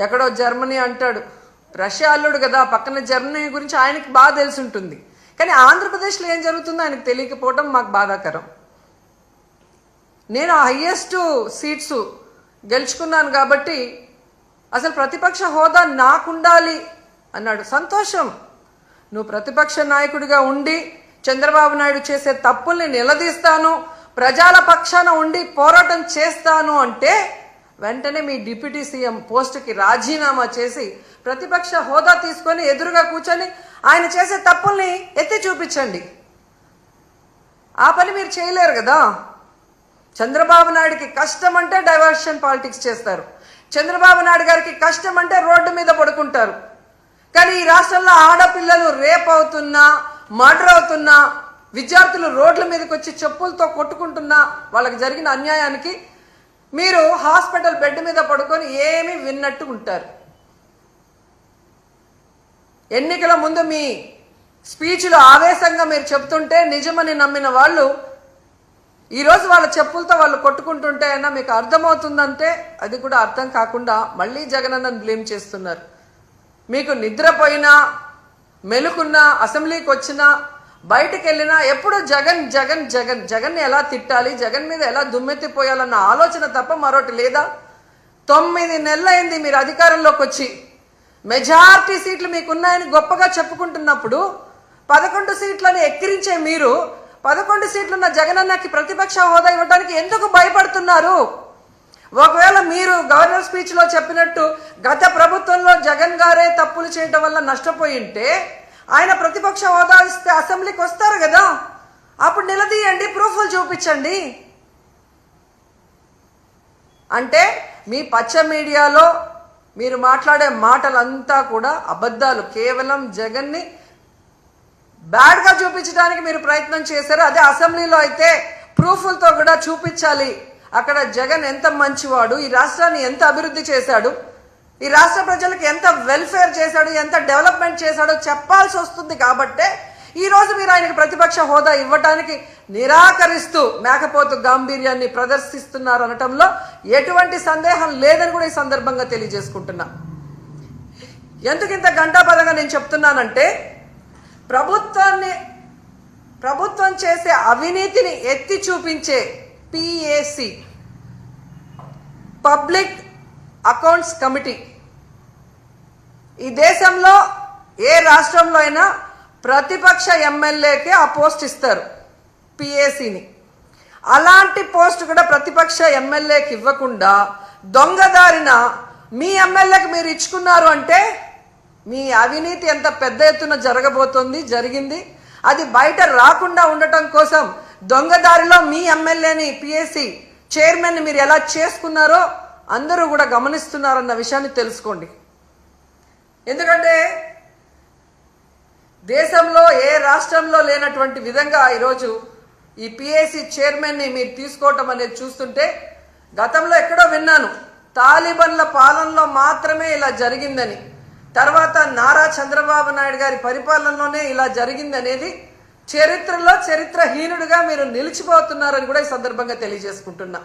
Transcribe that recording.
ఎక్కడో జర్మనీ అంటాడు, రష్యా అల్లుడు కదా, పక్కన జర్మనీ గురించి ఆయనకి బాగా తెలిసి ఉంటుంది. కానీ ఆంధ్రప్రదేశ్లో ఏం జరుగుతుందో ఆయనకు తెలియకపోవడం మాకు బాధాకరం. నేను హైయెస్ట్ సీట్స్ గెలుచుకున్నాను కాబట్టి అసలు ప్రతిపక్ష హోదా నాకుండాలి అన్నాడు. సంతోషం, నువ్వు ప్రతిపక్ష నాయకుడిగా ఉండి చంద్రబాబు నాయుడు చేసే తప్పుల్ని నిలదీస్తాను, ప్రజల పక్షాన ఉండి పోరాటం చేస్తాను అంటే వెంటనే మీ డిప్యూటీ సీఎం పోస్టుకి రాజీనామా చేసి ప్రతిపక్ష హోదా తీసుకొని ఎదురుగా కూర్చొని ఆయన చేసే తప్పుల్ని ఎత్తి చూపించండి. ఆ పని మీరు చేయలేరు కదా. చంద్రబాబు నాయుడికి కష్టం అంటే డైవర్షన్ పాలిటిక్స్ చేస్తారు, చంద్రబాబు నాయుడు గారికి కష్టం అంటే రోడ్డు మీద పడుకుంటారు. కానీ ఈ రాష్ట్రంలో ఆడపిల్లలు రేప్ అవుతున్నా, మర్డర్ అవుతున్నా, విద్యార్థులు రోడ్ల మీదకి వచ్చి చెప్పులతో కొట్టుకుంటున్నా, వాళ్ళకి జరిగిన అన్యాయానికి మీరు హాస్పిటల్ బెడ్ మీద పడుకొని ఏమీ విన్నట్టు ఉంటారు. ఎన్నికల ముందు మీ స్పీచ్లు ఆవేశంగా మీరు చెప్తుంటే నిజమని నమ్మిన వాళ్ళు ఈరోజు వాళ్ళ చెప్పులతో వాళ్ళు కొట్టుకుంటుంటే అయినా మీకు అర్థమవుతుందంటే అది కూడా అర్థం కాకుండా మళ్ళీ జగనన్నను బ్లేమ్ చేస్తున్నారు. మీకు నిద్రపోయినా, మెలుకున్నా, అసెంబ్లీకి వచ్చినా, బయటకు వెళ్ళినా ఎప్పుడు జగన్ జగన్ జగన్ జగన్ని ఎలా తిట్టాలి, జగన్ మీద ఎలా దుమ్మెత్తిపోయాలన్న ఆలోచన తప్ప మరొకటి లేదా? 9 నెలలైంది మీరు అధికారంలోకి వచ్చి. మెజారిటీ సీట్లు మీకున్నాయని గొప్పగా చెప్పుకుంటున్నప్పుడు 11 సీట్లని ఎక్కిరించే మీరు 11 సీట్లున్న జగనన్నకి ప్రతిపక్ష హోదా ఇవ్వడానికి ఎందుకు భయపడుతున్నారు? ఒకవేళ మీరు గవర్నర్ స్పీచ్ లో చెప్పినట్టు గత ప్రభుత్వంలో జగన్ గారే తప్పులు చేయడం వల్ల నష్టపోయి ఉంటే ఆయన ప్రతిపక్ష హోదా ఇస్తే అసెంబ్లీకి వస్తారు కదా, అప్పుడు నిలదీయండి, ప్రూఫ్లు చూపించండి. అంటే మీ పచ్చ మీడియాలో మీరు మాట్లాడే మాటలంతా కూడా అబద్ధాలు, కేవలం జగన్ని బ్యాడ్ గా చూపించడానికి మీరు ప్రయత్నం చేశారు. అదే అసెంబ్లీలో అయితే ప్రూఫ్లతో కూడా చూపించాలి, అక్కడ జగన్ ఎంత మంచివాడు, ఈ రాష్ట్రాన్ని ఎంత అభివృద్ధి చేశాడు, ఈ రాష్ట్ర ప్రజలకు ఎంత వెల్ఫేర్ చేశాడు, ఎంత డెవలప్మెంట్ చేశాడో చెప్పాల్సి వస్తుంది. కాబట్టే ఈ రోజు మీరు ఆయనకు ప్రతిపక్ష హోదా ఇవ్వడానికి నిరాకరిస్తూ మేకపోతు గాంభీర్యాన్ని ప్రదర్శిస్తున్నారు అనటంలో ఎటువంటి సందేహం లేదని కూడా ఈ సందర్భంగా తెలియజేసుకుంటున్నా. ఎందుకు ఇంత గంటాపదంగా నేను చెప్తున్నానంటే ప్రభుత్వం చేసే అవినీతిని ఎత్తి చూపించే పిఏసి, పబ్లిక్ అకౌంట్స్ కమిటీ, ఈ దేశంలో ఏ రాష్ట్రంలో అయినా ప్రతిపక్ష ఎమ్మెల్యేకే ఆ పోస్ట్ ఇస్తారు, పిఏసిని. అలాంటి పోస్ట్ కూడా ప్రతిపక్ష ఎమ్మెల్యేకి ఇవ్వకుండా దొంగదారిన మీ ఎమ్మెల్యేకి మీరు ఇచ్చుకున్నారు అంటే మీ అవినీతి ఎంత పెద్ద ఎత్తున జరగబోతోంది, జరిగింది. అది బయట రాకుండా ఉండటం కోసం దొంగదారిలో మీ ఎమ్మెల్యేని, పిఎస్సి చైర్మన్ మీరు ఎలా చేసుకున్నారో అందరూ కూడా గమనిస్తున్నారన్న విషయాన్ని తెలుసుకోండి. ఎందుకంటే దేశంలో ఏ రాష్ట్రంలో లేనటువంటి విధంగా ఈరోజు ఈ పిఎస్సి చైర్మన్ని మీరు తీసుకోవటం అనేది చూస్తుంటే, గతంలో ఎక్కడో విన్నాను తాలిబన్ల పాలనలో మాత్రమే ఇలా జరిగిందని, తర్వాత నారా చంద్రబాబు నాయుడు గారి పరిపాలనలోనే ఇలా జరిగింది అనేది చరిత్రలో చరిత్రహీనుడిగా మీరు నిలిచిపోతున్నారని కూడా ఈ సందర్భంగా తెలియజేసుకుంటున్నా.